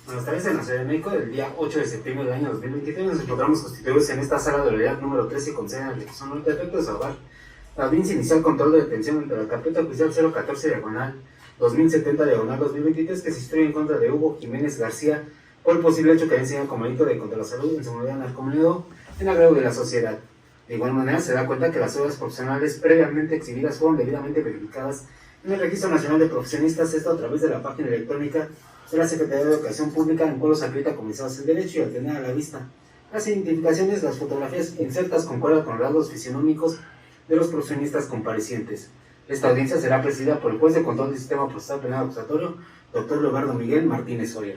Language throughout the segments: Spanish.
Buenas tardes. En la Ciudad de México, el día 8 de septiembre del año 2023, nos encontramos constituidos en esta sala de unidad número 13 con sede en la Dirección Norte de Efectos de Hogar. La audiencia inicial control de detención ante la carpeta oficial 014 diagonal 2070 diagonal 2023 que se instruye en contra de Hugo Jiménez García por el posible hecho que haya enseñado como delito de contra la salud, inseguridad narcomenudeo en agravio de la sociedad. De igual manera, se da cuenta que las obras profesionales previamente exhibidas fueron debidamente verificadas en el Registro Nacional de Profesionistas, esto a través de la página electrónica de la Secretaría de Educación Pública, en cual los acredita comenzados en Derecho y al tener a la vista las identificaciones, las fotografías insertas concuerdan con los rasgos fisionómicos de los profesionistas comparecientes. Esta audiencia será presidida por el juez de control del sistema procesal penal acusatorio, doctor Leobardo Miguel Martínez Soria.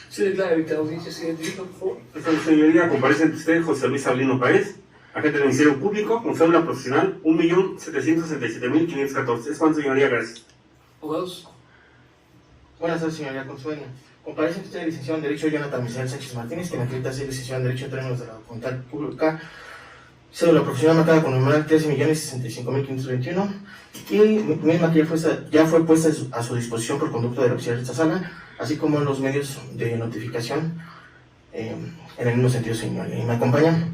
Se declara abierta la audiencia, se identifica, por favor. Señoría, comparece ante usted José Luis Avelino Páez, agente del Ministerio Público, con cédula profesional 1.767.514. ¿Es cuánto, señoría? Gracias. Abogados. Buenas tardes, señoría Consuelo. Comparece ante usted el licenciado en Derecho Jonathan Misael Sánchez Martínez, quien acredita ser licenciado en Derecho en términos de la documental pública, cédula profesional marcada con numeral 13.065.521, y misma que ya fue puesta a su disposición por conducto del auxiliar de esta sala, así como en los medios de notificación en el mismo sentido, señoría. ¿Y me acompañan?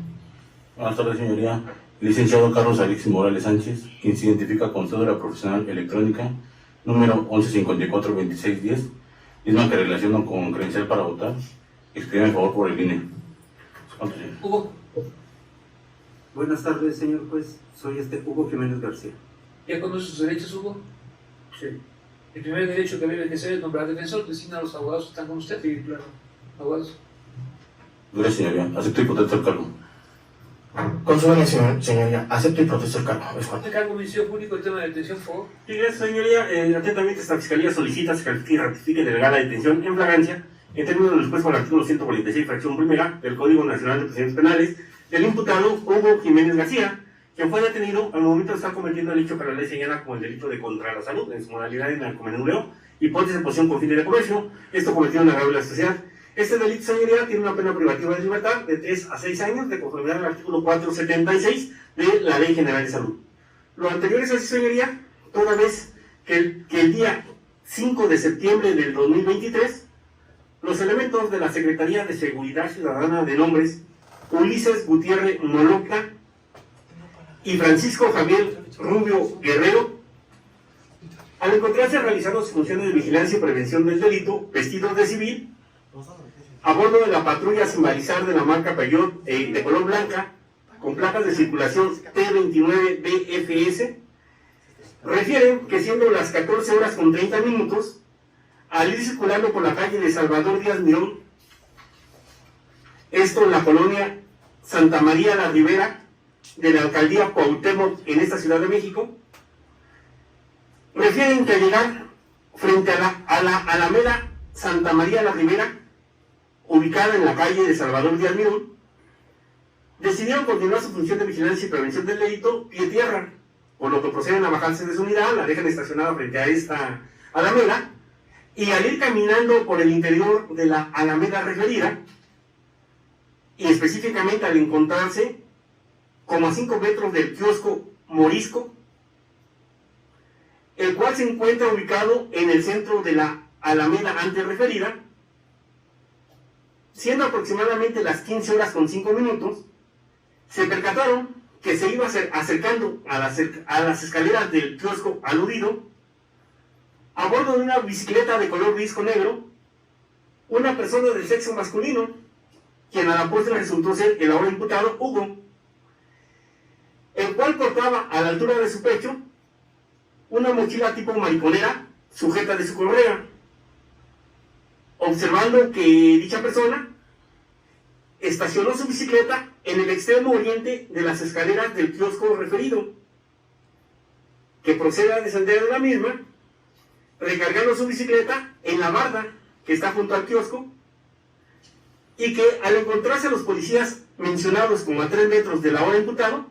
Buenas tardes, señoría. Licenciado Carlos Alexis Morales Sánchez, quien se identifica con cédula profesional electrónica número 11542610, misma que relaciona con credencial para votar, expedida en favor por el INE. Hugo. Buenas tardes, señor juez. Soy Hugo Jiménez García. ¿Ya conoce sus derechos, Hugo? Sí. El primer derecho que debe ejercer es nombrar defensor. Designa a los abogados que están con usted. Sí, claro. Abogados. Gracias, señoría. Acepto y protesto el cargo. Consuelo, señoría. Acepto y protesto el cargo. Es cuanto. ¿De cargo Ministerio Público el tema de detención, por favor? Sí, gracias, señoría. Atentamente, esta fiscalía solicita se califique y ratifique delegada la detención en flagrancia, en términos de lo dispuesto por el artículo 146, fracción primera del Código Nacional de Procedimientos Penales, del imputado Hugo Jiménez García, quien fue detenido al momento de estar cometiendo el hecho que la ley señala como el delito de contra la salud, en su modalidad de narcomenudeo, hipótesis de posesión con fines de comercio, esto cometido en agravio de la sociedad. Este delito, señoría, tiene una pena privativa de libertad de 3 a 6 años, de conformidad al artículo 476 de la Ley General de Salud. Lo anterior es así, señoría, toda vez que el día 5 de septiembre del 2023, los elementos de la Secretaría de Seguridad Ciudadana de nombres Ulises Gutiérrez Molocta y Francisco Javier Rubio Guerrero, al encontrarse realizando sus funciones de vigilancia y prevención del delito, vestidos de civil, a bordo de la patrulla sin balizar de la marca Peugeot de color blanca, con placas de circulación T29BFS, refieren que siendo las 14 horas con 30 minutos, al ir circulando por la calle de Salvador Díaz Mirón, esto en la colonia Santa María la Ribera de la alcaldía Cuauhtémoc en esta Ciudad de México, refieren que al llegar frente a la Alameda Santa María la Ribera, ubicada en la calle de Salvador Díaz Mirón, decidieron continuar su función de vigilancia y prevención del delito pie tierra, por lo que proceden a bajarse de su unidad, la dejan estacionada frente a esta Alameda, y al ir caminando por el interior de la Alameda referida, y específicamente al encontrarse como a 5 metros del kiosco Morisco, el cual se encuentra ubicado en el centro de la Alameda antes referida, siendo aproximadamente las 15 horas con 5 minutos, se percataron que se iba acercando a las escaleras del kiosco aludido, a bordo de una bicicleta de color gris con negro, una persona del sexo masculino, quien a la postre resultó ser el ahora imputado Hugo, el cual portaba a la altura de su pecho una mochila tipo mariconera sujeta de su correa, observando que dicha persona estacionó su bicicleta en el extremo oriente de las escaleras del kiosco referido, que procede a descender de la misma, recargando su bicicleta en la barda que está junto al kiosco, y que al encontrarse a los policías mencionados como a 3 metros del ahora imputado,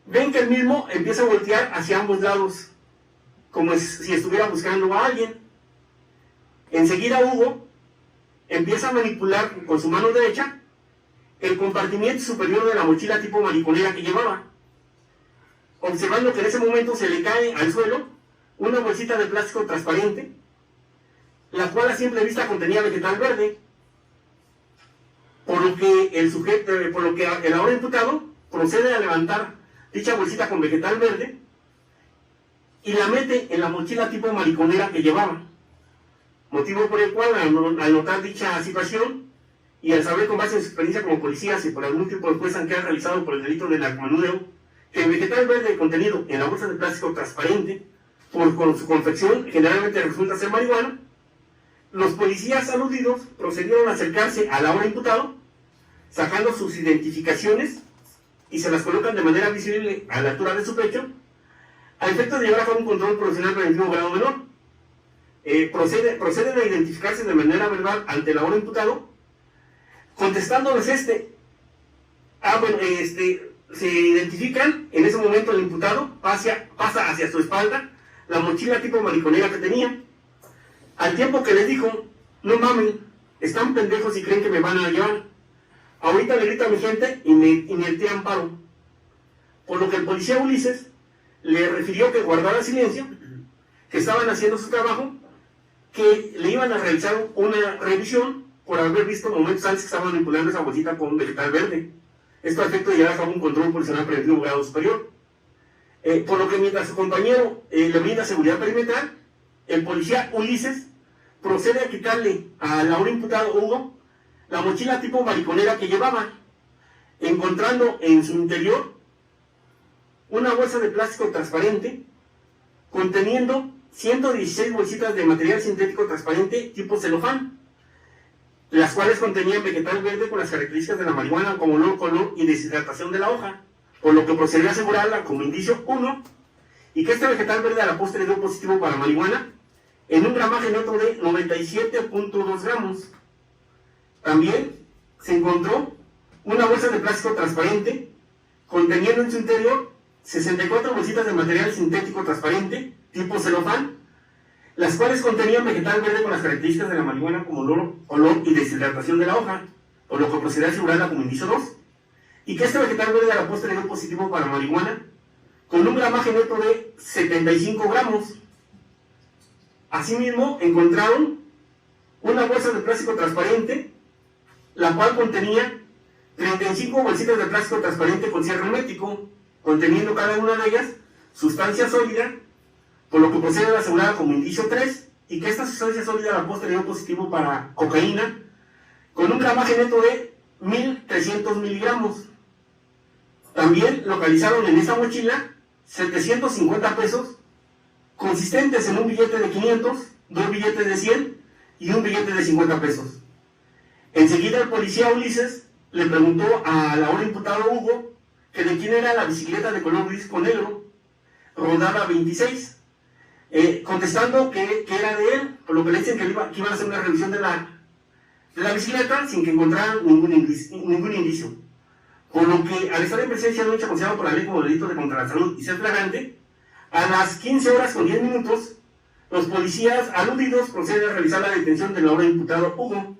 ven que el mismo empieza a voltear hacia ambos lados, como si estuviera buscando a alguien. Enseguida Hugo empieza a manipular con su mano derecha el compartimiento superior de la mochila tipo mariconera que llevaba, observando que en ese momento se le cae al suelo una bolsita de plástico transparente, la cual a simple vista contenía vegetal verde, por lo que el ahora imputado procede a levantar dicha bolsita con vegetal verde y la mete en la mochila tipo mariconera que llevaba, motivo por el cual al notar dicha situación y al saber con base en su experiencia como policías y por algún tipo de juez que han realizado por el delito de narcomenudeo, que el vegetal verde contenido en la bolsa de plástico transparente, con su confección generalmente resulta ser marihuana, los policías aludidos procedieron a acercarse al ahora imputado, sacando sus identificaciones y se las colocan de manera visible a la altura de su pecho, a efecto de llevar a cabo un control profesional preventivo grado menor. Proceden a identificarse de manera verbal ante el ahora imputado, contestándoles se identifican. En ese momento el imputado pasa hacia su espalda la mochila tipo mariconera que tenía, al tiempo que les dijo: no mamen, están pendejos y creen que me van a llevar. Ahorita le grito a mi gente y me amparo. Por lo que el policía Ulises le refirió que guardara silencio, que estaban haciendo su trabajo, que le iban a realizar una revisión por haber visto momentos antes que estaban manipulando esa bolsita con vegetal verde. Esto a efecto de llevar a cabo un control policial preventivo grado superior. Por lo que mientras su compañero le brinda seguridad perimetral, el policía Ulises procede a quitarle al ahora imputado Hugo la mochila tipo mariconera que llevaba, encontrando en su interior una bolsa de plástico transparente conteniendo 116 bolsitas de material sintético transparente tipo celofán, las cuales contenían vegetal verde con las características de la marihuana como olor, color y deshidratación de la hoja, por lo que procedió a asegurarla como indicio 1, y que este vegetal verde a la postre dio positivo para marihuana en un gramaje neto de 97.2 gramos. También se encontró una bolsa de plástico transparente conteniendo en su interior 64 bolsitas de material sintético transparente tipo celofán, las cuales contenían vegetal verde con las características de la marihuana como olor y deshidratación de la hoja, por lo que procedió a asegurarla como indicio 2, y que este vegetal verde a la postre dio positivo para marihuana con un gramaje neto de 75 gramos. Asimismo, encontraron una bolsa de plástico transparente, la cual contenía 35 bolsitas de plástico transparente con cierre hermético, conteniendo cada una de ellas sustancia sólida, por lo que procede a asegurar como indicio 3, y que esta sustancia sólida a la postre dio positivo para cocaína, con un gramaje neto de 1.300 miligramos. También localizaron en esa mochila 750 pesos, consistentes en un billete de 500, 2 billetes de 100 y un billete de 50 pesos. Enseguida el policía Ulises le preguntó al ahora imputado Hugo que de quién era la bicicleta de color gris con negro, rodada 26, contestando que era de él, por lo que le dicen que iban a hacer una revisión de la bicicleta sin que encontraran ningún indicio. Por lo que, al estar en presencia de un hecho considerado por la ley como delito de contra la salud y ser flagrante, a las 15 horas con 10 minutos, los policías aludidos proceden a realizar la detención del ahora imputado Hugo.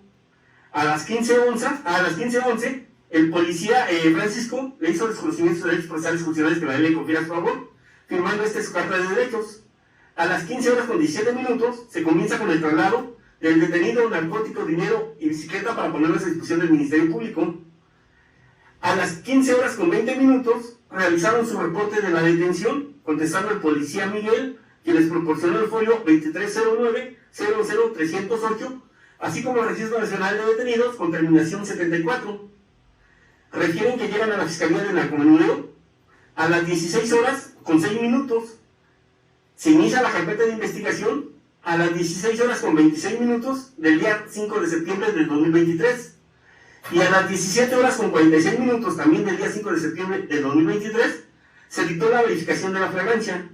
A las 15:11, el policía Francisco le hizo desconocimientos de derechos procesales funcionales que la ley le confiere a su favor, firmando su carta de derechos. A las 15 horas con 17 minutos, se comienza con el traslado del detenido, narcótico, dinero y bicicleta para ponerlos a disposición del Ministerio Público. A las 15 horas con 20 minutos, realizaron su reporte de la detención, contestando el policía Miguel, que les proporcionó el folio 2309-00308, así como el Registro Nacional de Detenidos con terminación 74. Requieren que llegan a la Fiscalía de Narcomenudeo a las 16 horas con 6 minutos. Se inicia la carpeta de investigación a las 16 horas con 26 minutos del día 5 de septiembre del 2023. Y a las 17 horas con 46 minutos también del día 5 de septiembre del 2023 se dictó la verificación de la flagrancia.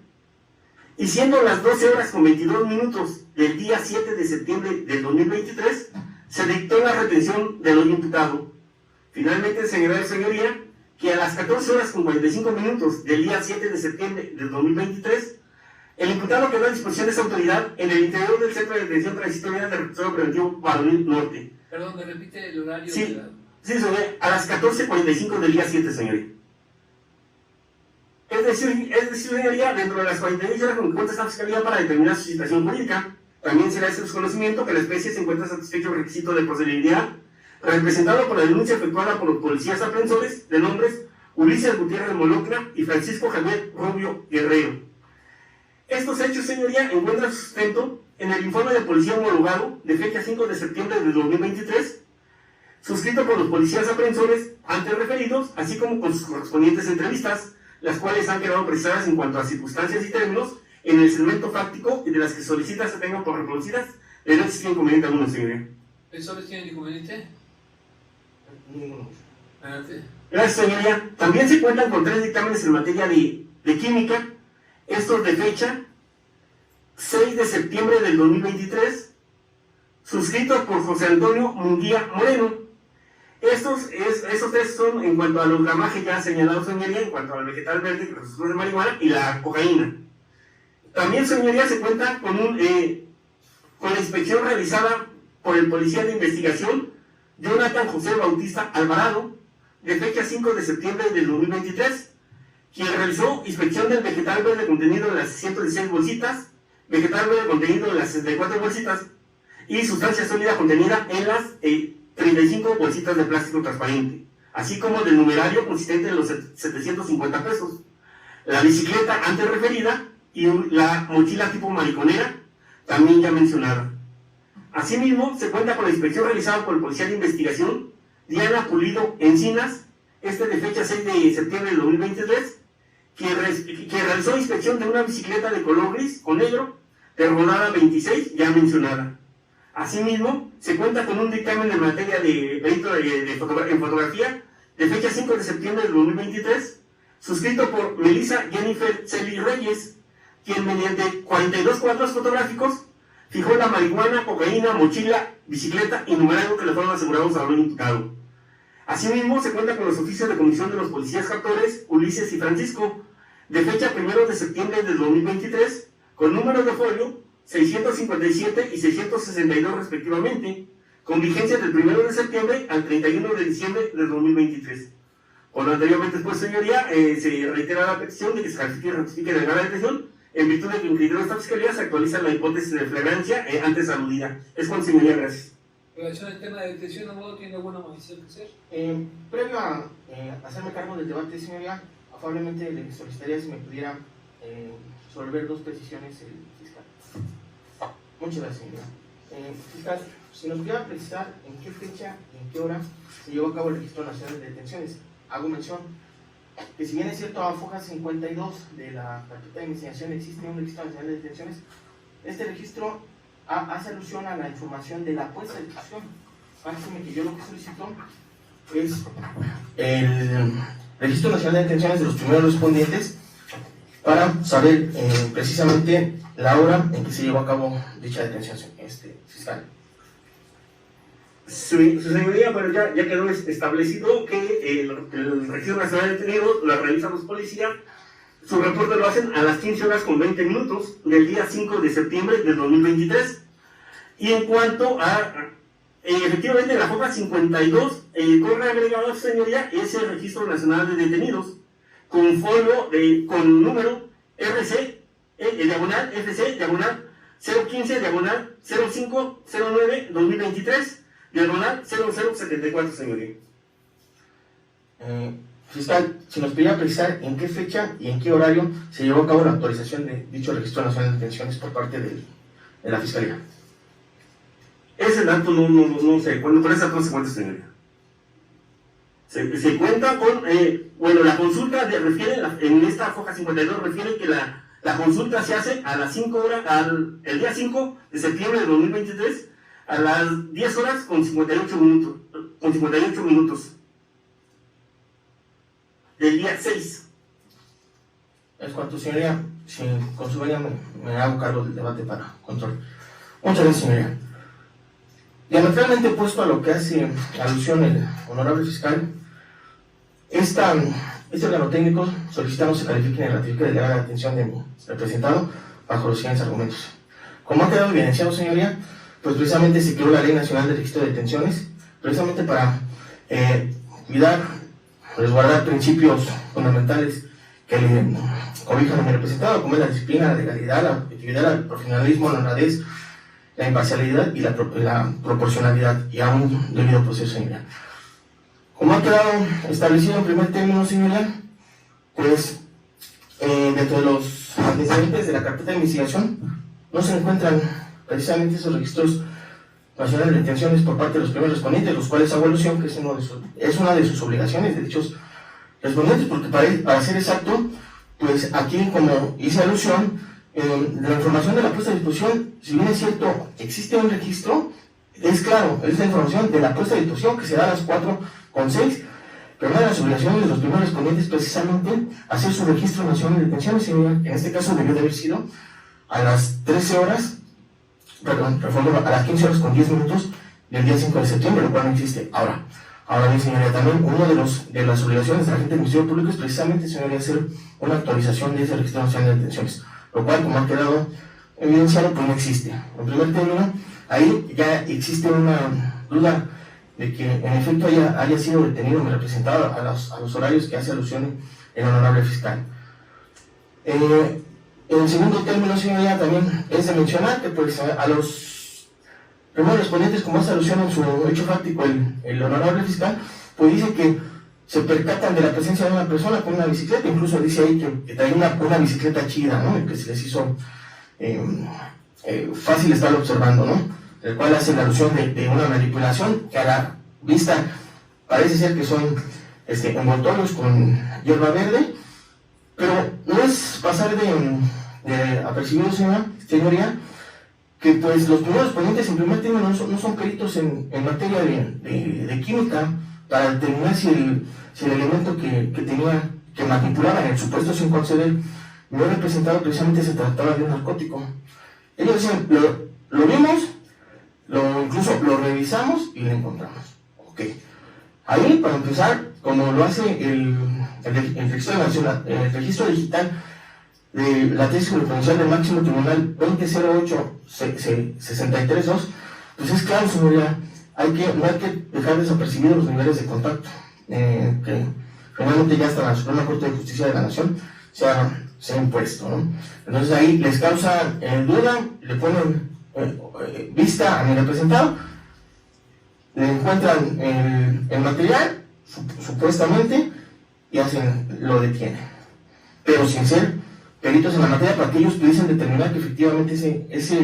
Y siendo las 12 horas con 22 minutos del día 7 de septiembre del 2023, se dictó la retención del hoy imputado. Finalmente, señoría, que a las 14 horas con 45 minutos del día 7 de septiembre del 2023, el imputado quedó a disposición de esa autoridad en el interior del Centro de Detención Transitoria de Reclusorio Preventivo Varonil Norte. Perdón, ¿me repite el horario? Sí, señoría, a las 14:45 del día 7, señoría. Es decir, señoría, dentro de las 48 horas con que cuenta esta fiscalía para determinar su situación jurídica, También será de su conocimiento que la especie se encuentra satisfecho el requisito de procedibilidad, representado por la denuncia efectuada por los policías aprensores de nombres Ulises Gutiérrez Molocna y Francisco Javier Rubio Guerrero. Estos hechos, señoría, encuentran sustento en el informe de policía homologado de fecha 5 de septiembre de 2023, suscrito por los policías aprensores antes referidos, así como con sus correspondientes entrevistas, las cuales han quedado precisadas en cuanto a circunstancias y términos en el segmento fáctico y de las que solicita se tengan por reproducidas, de no existir inconveniente alguno, señoría. ¿Pensadores tienen inconveniente? Ninguno. Adelante. Gracias, señoría. También se cuentan con 3 dictámenes en materia de química, estos de fecha 6 de septiembre del 2023, suscritos por José Antonio Munguía Moreno. Esos 3 son en cuanto a los gramajes ya señalados, señoría, en cuanto al vegetal verde, que de marihuana y la cocaína. También, señoría, se cuenta con la inspección realizada por el policía de investigación Jonathan José Bautista Alvarado, de fecha 5 de septiembre del 2023, quien realizó inspección del vegetal verde contenido en las 116 bolsitas, vegetal verde contenido en las 64 bolsitas y sustancia sólida contenida en las 35 bolsitas de plástico transparente, así como del numerario consistente en los 750 pesos, la bicicleta antes referida y la mochila tipo mariconera, también ya mencionada. Asimismo, se cuenta con la inspección realizada por el policía de investigación Diana Pulido Encinas, de fecha 6 de septiembre de 2023, que realizó inspección de una bicicleta de color gris con negro, de rodada 26, ya mencionada. Asimismo, se cuenta con un dictamen en materia de perito en fotografía, de fecha 5 de septiembre de 2023, suscrito por Melissa Jennifer Celi Reyes, quien mediante 42 cuadros fotográficos fijó la marihuana, cocaína, mochila, bicicleta y numerario que le fueron asegurados al haber imputado. Asimismo, se cuenta con los oficios de comisión de los policías captores Ulises y Francisco, de fecha 1 de septiembre de 2023, con números de folio 657 y 662 respectivamente, con vigencia del 1 de septiembre al 31 de diciembre de 2023. Por lo anteriormente, pues, señoría, se reitera la petición de que se califique y rectifique la grave detención, en virtud de que en criterio de esta fiscalía se actualiza la hipótesis de flagrancia antes aludida. Es cuando, señoría, gracias. En relación al tema de detención, ¿no tiene alguna modificación que hacer? Previo a hacerme cargo del debate, señoría, afablemente le solicitaría si me pudiera resolver 2 precisiones el fiscal. Muchas gracias, señoría. Fiscal, si nos pudiera precisar en qué fecha y en qué hora se llevó a cabo el Registro Nacional de Detenciones. Hago mención que, si bien es cierto, a foja 52 de la carpeta de investigación existe un Registro Nacional de Detenciones, este registro hace alusión a la información de la puesta de ejecución. Máxime que yo lo que solicito es el Registro Nacional de Detenciones de los primeros respondientes para saber precisamente la hora en que se llevó a cabo dicha detención, fiscal. Su señoría, bueno, ya quedó establecido que el Registro Nacional de Detenidos lo realizan los policías. Su reporte lo hacen a las 15 horas con 20 minutos del día 5 de septiembre del 2023. Y en cuanto a, efectivamente, la hoja 52, corre agregado, señoría, es el Registro Nacional de Detenidos, con folio, con número RC, diagonal, FC, diagonal, 015, diagonal, 0509, 2023, diagonal, 0074, señoría. Fiscal, si nos pudiera precisar en qué fecha y en qué horario se llevó a cabo la actualización de dicho Registro Nacional de Detenciones por parte de la Fiscalía. Ese dato no sé cuándo, pero ese dato no se cuenta, señoría. Se cuenta con, bueno, la consulta refiere, en esta hoja 52 refiere que la consulta se hace a las 5 horas, el día 5 de septiembre de 2023, a las 10 horas con 58 minutos. Del día 6. Es cuanto, señoría. Si con su venia me hago cargo del debate para control. Muchas gracias, señoría. Diametralmente opuesto a lo que hace alusión el honorable fiscal, este órgano técnico solicitamos se califique y ratifique de la atención de mi representado bajo los siguientes argumentos. Como ha quedado evidenciado, señoría, pues precisamente se creó la Ley Nacional de Registro de Detenciones, precisamente para cuidar, resguardar principios fundamentales que le cobijan a mi representado, como es la disciplina, la legalidad, la objetividad, el profesionalismo, la honradez, la imparcialidad y la proporcionalidad y a un debido proceso, señoría. Como ha quedado establecido en primer término, señoría, pues dentro de los antecedentes de la carpeta de investigación no se encuentran precisamente esos registros nacionales de detenciones por parte de los primeros respondientes, los cuales hago alusión que es una de sus obligaciones de dichos respondientes, porque para ser exacto, pues aquí, como hice alusión, la información de la puesta a disposición, si bien es cierto, existe un registro, es claro, es la información de la puesta a disposición que se da a las 4:06, pero una de las obligaciones de los primeros respondientes es precisamente hacer su registro nacional de detenciones, y en este caso debió de haber sido a las 13 horas, perdón, a las 15 horas con 10 minutos del día 5 de septiembre, lo cual no existe. Ahora bien, señoría, también una de las obligaciones de la gente del Ministerio Público es precisamente, señoría, hacer una actualización de ese registro nacional de detenciones, lo cual, como ha quedado evidenciado, pues no existe. En primer término, ahí ya existe una duda de que en efecto haya sido detenido mi representado a los horarios que hace alusión el honorable fiscal. En segundo término, señoría, también es de mencionar que pues a los primeros respondientes, como hace alusión en su hecho fáctico el honorable fiscal, pues dice que se percatan de la presencia de una persona con una bicicleta, incluso dice ahí que trae una bicicleta chida, ¿no? Que se les hizo fácil estar observando, ¿no? El cual hace la alusión de una manipulación que a la vista parece ser que son envoltorios con hierba verde, pero no es pasar de apercibido, señoría, que pues los primeros respondientes en primer término no son peritos en materia de química para determinar si el elemento que tenía, que manipulaba en el supuesto sin conceder, no representado precisamente se trataba de un narcótico. Ellos dicen, lo vimos, incluso lo revisamos y lo encontramos. Ok. Ahí, para empezar, como lo hace el registro digital de la tesis jurisprudencial del máximo tribunal 2008-632, pues es claro, señoría, no hay que dejar desapercibidos los niveles de contacto que finalmente ya hasta la Suprema Corte de Justicia de la Nación se ha impuesto, ¿no? Entonces ahí les causa duda, le ponen vista a mi representado, le encuentran el material, supuestamente, y lo detienen, pero sin ser peritos en la materia para que ellos pudiesen determinar que efectivamente esa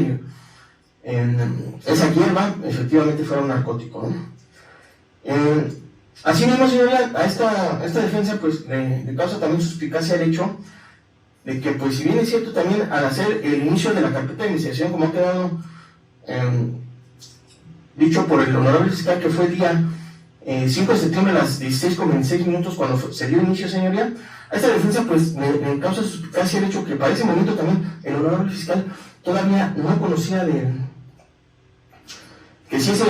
hierba efectivamente fuera un narcótico, ¿no? Así mismo, señoría, a esta defensa pues le causa también suspicacia el hecho de que, pues, si bien es cierto, también al hacer el inicio de la carpeta de investigación, como ha quedado dicho por el honorable fiscal, que fue el día 5 de septiembre a las 16:26 cuando se dio inicio, señoría, a esta defensa pues me causa suspicacia el hecho que para ese momento también el honorable fiscal todavía no conocía que si esa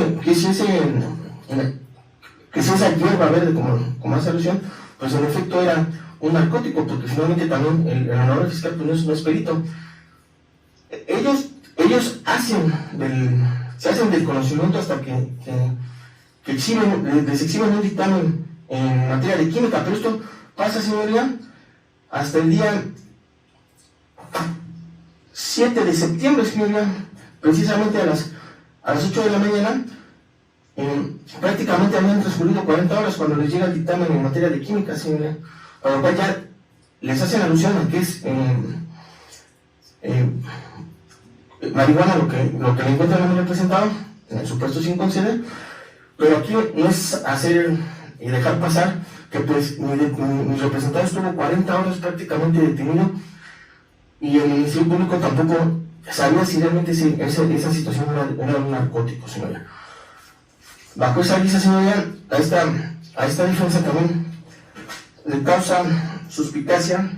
hierba verde, como hace alusión, pues en efecto era un narcótico, porque finalmente también el honorable fiscal pues no es perito. Ellos se hacen del conocimiento hasta que les exhiben un dictamen en materia de química, pero esto pasa, señoría, hasta el día 7 de septiembre, señoría, precisamente a las 8 de la mañana. Prácticamente habían transcurrido 40 horas cuando les llega el dictamen en materia de química, señoría, para lo cual ya les hacen alusión a que es marihuana lo que le encuentran a mi representado, en el supuesto sin conceder, pero aquí no es hacer y dejar pasar que pues mi representado estuvo 40 horas prácticamente detenido y el Ministerio Público tampoco sabía si realmente esa situación era un narcótico, señoría. Bajo esa lista, señoría, a esta defensa también le causa suspicacia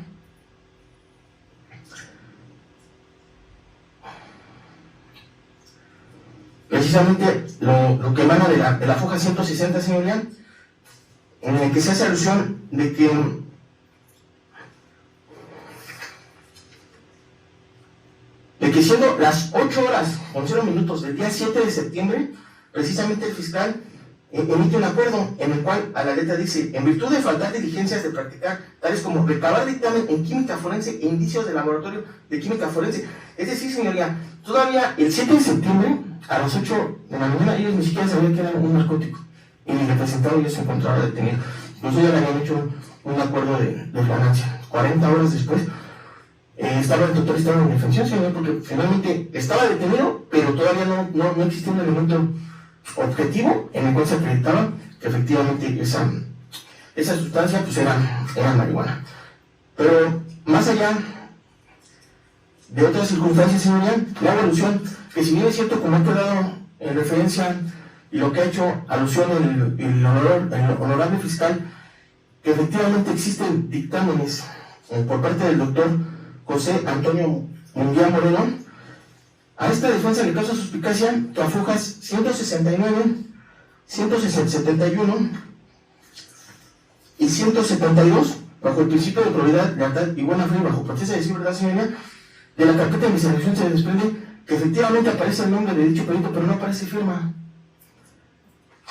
precisamente lo que emana de la foja 160, señoría, en el que se hace alusión de que siendo las 8 horas con 0 minutos del día 7 de septiembre, precisamente el fiscal emite un acuerdo en el cual a la letra dice: en virtud de faltar diligencias de practicar, tales como recabar dictamen en química forense e indicios del laboratorio de química forense. Es decir, señoría, todavía el 7 de septiembre a las 8 de la mañana ellos ni siquiera sabían que era un narcótico y el representado ya se encontraba detenido. Incluso ya le habían hecho un acuerdo de ganancia. 40 horas después estaba el doctor en indefensión, señor, porque finalmente estaba detenido, pero todavía no existía un elemento objetivo en el cual se acreditaba que efectivamente esa sustancia pues era marihuana. Pero más allá de otras circunstancias, señoría, la evolución, que si bien es cierto, como ha quedado en referencia y lo que ha hecho alusión el honorable fiscal, que efectivamente existen dictámenes por parte del doctor José Antonio Munguía Moreno, a esta defensa le causa suspicacia que afujas 169, 171 y 172, bajo el principio de probidad, lealtad y buena fe, bajo protesta de decir verdad, señoría, de la carpeta de investigación se desprende que efectivamente aparece el nombre de dicho perito, pero no aparece firma.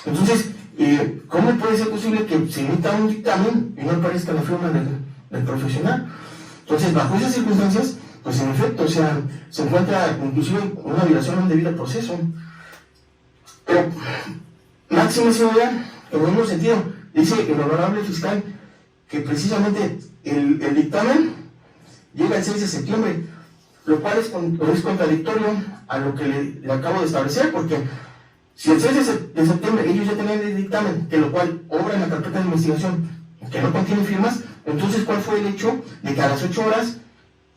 Entonces, ¿cómo puede ser posible que se emita un dictamen y no aparezca la firma del profesional? Entonces, bajo esas circunstancias, pues en efecto, o sea, se encuentra inclusive una violación a un debido proceso. Pero, máxima señoría, en el mismo sentido, dice el honorable fiscal que precisamente el dictamen llega el 6 de septiembre, lo cual es contradictorio a lo que le acabo de establecer, porque si el 6 de septiembre ellos ya tenían el dictamen, que lo cual obra en la carpeta de investigación, que no contiene firmas, entonces ¿cuál fue el hecho de que a las 8 horas,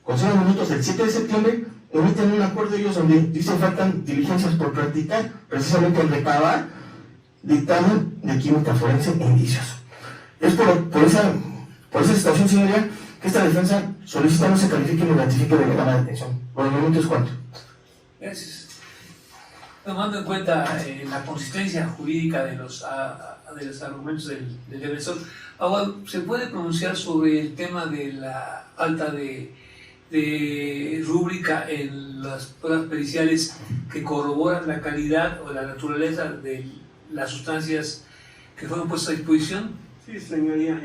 con 0 minutos del 7 de septiembre, emiten un acuerdo ellos donde dicen faltan diligencias por practicar, precisamente el recabar dictamen de química forense e indicios? Es por esa situación, señoría, que esta defensa solicita no se califique ni ratifique de legal de detención. Por el momento es cuanto. Gracias. Tomando en cuenta la consistencia jurídica de los argumentos del defensor, ahora, ¿se puede pronunciar sobre el tema de la falta de rúbrica en las pruebas periciales que corroboran la calidad o la naturaleza de las sustancias que fueron puestas a disposición? Sí, señoría,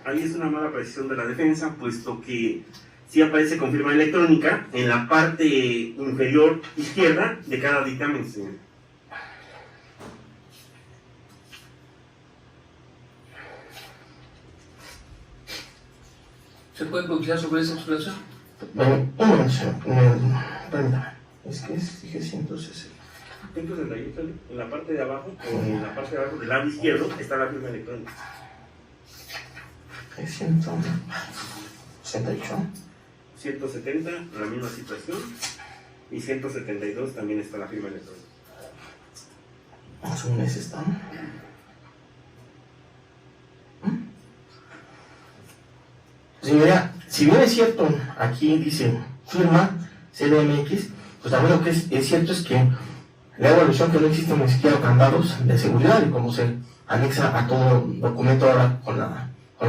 ahí es una mala precisión de la defensa, puesto que sí aparece con firma electrónica en la parte inferior izquierda de cada dictamen, señor. ¿Se puede pronunciar sobre esa observación? Un momento, señor. Permítame. Es que dije 160. 168, en la parte de abajo, del lado izquierdo, está la firma electrónica. 168. 170, la misma situación. Y 172 también está la firma electrónica. Más o menos está. Señoría, si bien es cierto, aquí dice firma CDMX, pues también lo que es cierto es que la evaluación que no existen ni siquiera candados de seguridad y como se anexa a todo documento ahora con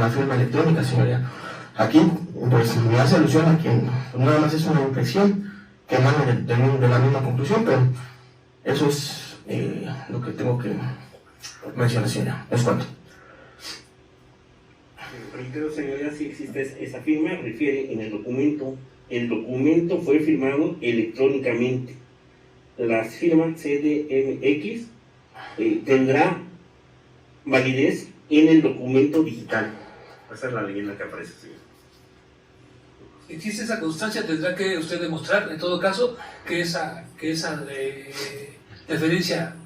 la firma electrónica, señoría. Aquí, pues me hace alusión a que nada más es una impresión que emana de la misma conclusión, pero eso es lo que tengo que mencionar, señoría. Es cuanto. Reitero, señoría, si existe esa firma, refiere en el documento fue firmado electrónicamente. La firma CDMX tendrá validez en el documento digital. Esa es la leyenda que aparece, señor. Existe esa constancia, tendrá que usted demostrar, en todo caso, que esa referencia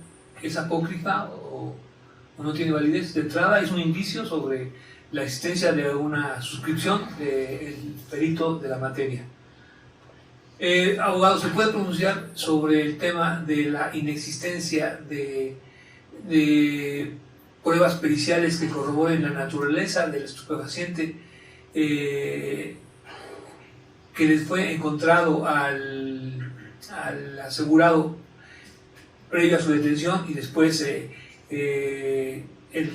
es apócrifa o no tiene validez. De entrada es un indicio sobre la existencia de una suscripción del perito de la materia. Abogado, ¿se puede pronunciar sobre el tema de la inexistencia de pruebas periciales que corroboren la naturaleza del estupefaciente que les fue encontrado al asegurado previo a su detención y después el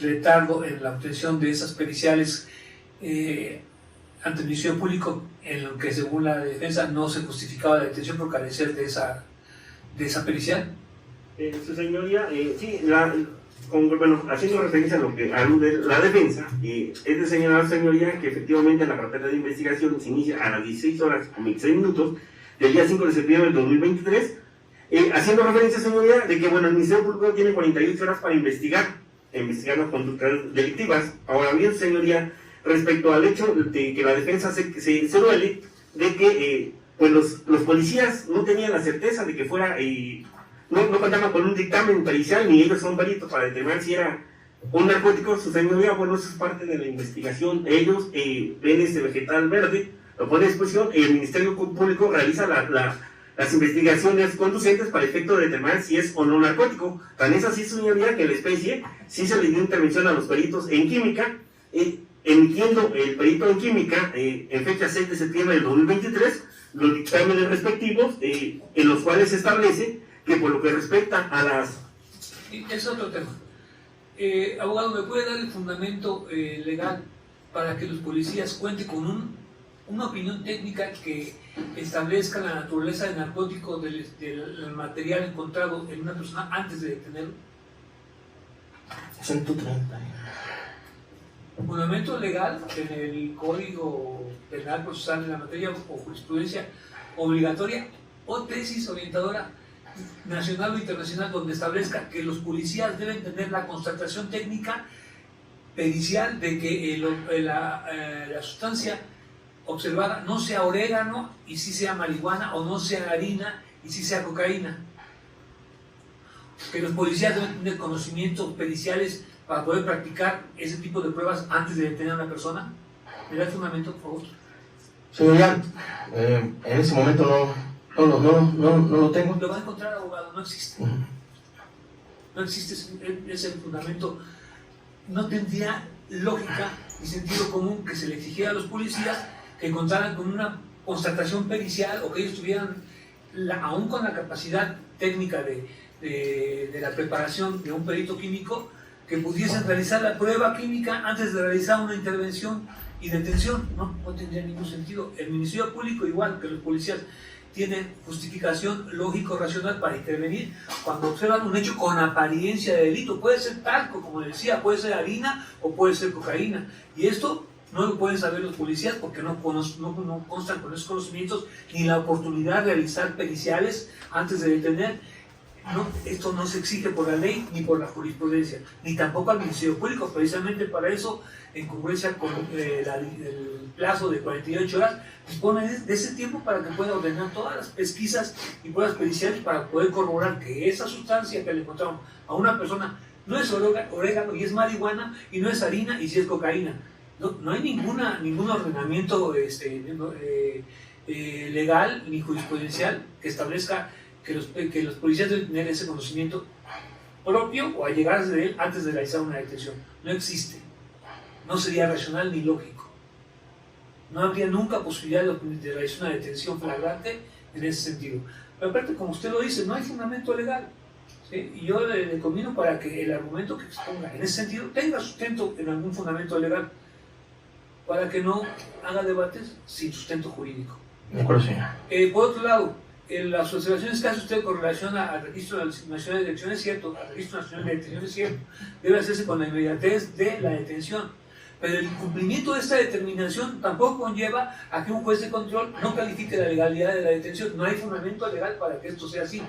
retardo en la obtención de esas periciales ante el Ministerio Público, en lo que según la defensa no se justificaba la detención por carecer de esa pericial? Su señoría, sí, haciendo referencia a lo que alude la defensa, es de señalar, señoría, que efectivamente la carpeta de investigación se inicia a las 16 horas con 26 minutos del día 5 de septiembre del 2023, haciendo referencia, señoría, de que el Ministerio Público tiene 48 horas para investigar las conductas delictivas. Ahora bien, señoría, respecto al hecho de que la defensa se duele de que pues los policías no tenían la certeza de que fuera, no contaban con un dictamen pericial, ni ellos son peritos para determinar si era un narcótico. Su señoría, bueno, eso es parte de la investigación. Ellos ven este vegetal verde, lo pone a disposición, y el Ministerio Público realiza las investigaciones conducentes para efecto de determinar si es o no narcótico. Tan es así, señoría, que la especie sí se le dio intervención a los peritos en química, emitiendo el perito en química en fecha 6 de septiembre del 2023 los dictámenes respectivos, en los cuales se establece que por lo que respecta a las... Es otro tema. Abogado, ¿me puede dar el fundamento legal para que los policías cuenten con una opinión técnica que establezca la naturaleza de narcótico del material encontrado en una persona antes de detenerlo? 130. Fundamento legal en el Código Penal Procesal de la materia o jurisprudencia obligatoria o tesis orientadora nacional o internacional donde establezca que los policías deben tener la constatación técnica pericial de que la sustancia observada no sea orégano y sí sea marihuana, o no sea harina y sí sea cocaína. Que los policías deben tener conocimientos periciales para poder practicar ese tipo de pruebas antes de detener a una persona. ¿Me da el fundamento, por favor? Señoría, en ese momento no lo tengo. Lo va a encontrar, abogado, no existe. No existe ese fundamento. No tendría lógica y sentido común que se le exigiera a los policías que contaran con una constatación pericial o que ellos tuvieran, aún con la capacidad técnica de la preparación de un perito químico, que pudiesen realizar la prueba química antes de realizar una intervención y detención. No tendría ningún sentido. El Ministerio Público, igual que los policías, tienen justificación lógico-racional para intervenir cuando observan un hecho con apariencia de delito. Puede ser talco, como les decía, puede ser harina o puede ser cocaína. Y esto no lo pueden saber los policías porque no constan con esos conocimientos ni la oportunidad de realizar periciales antes de detener. No, esto no se exige por la ley ni por la jurisprudencia, ni tampoco al Ministerio Público. Precisamente para eso, en congruencia con el plazo de 48 horas, dispone de ese tiempo para que pueda ordenar todas las pesquisas y pruebas periciales para poder corroborar que esa sustancia que le encontraron a una persona no es orégano y es marihuana, y no es harina y si es cocaína. No hay ningún ordenamiento legal ni jurisprudencial que establezca que los policías deben tener ese conocimiento propio o allegarse de él antes de realizar una detención. No existe. No sería racional ni lógico. No habría nunca posibilidad de realizar una detención flagrante en ese sentido. Pero aparte, como usted lo dice, no hay fundamento legal. ¿Sí? Y yo le convino para que el argumento que exponga en ese sentido tenga sustento en algún fundamento legal, para que no haga debates sin sustento jurídico. De acuerdo, señora. Por otro lado, las observaciones que hace usted con relación al Registro Nacional de Detención es cierto, al Registro Nacional de Detención es cierto, debe hacerse con la inmediatez de la detención, pero el incumplimiento de esta determinación tampoco conlleva a que un juez de control no califique la legalidad de la detención. No hay fundamento legal para que esto sea así.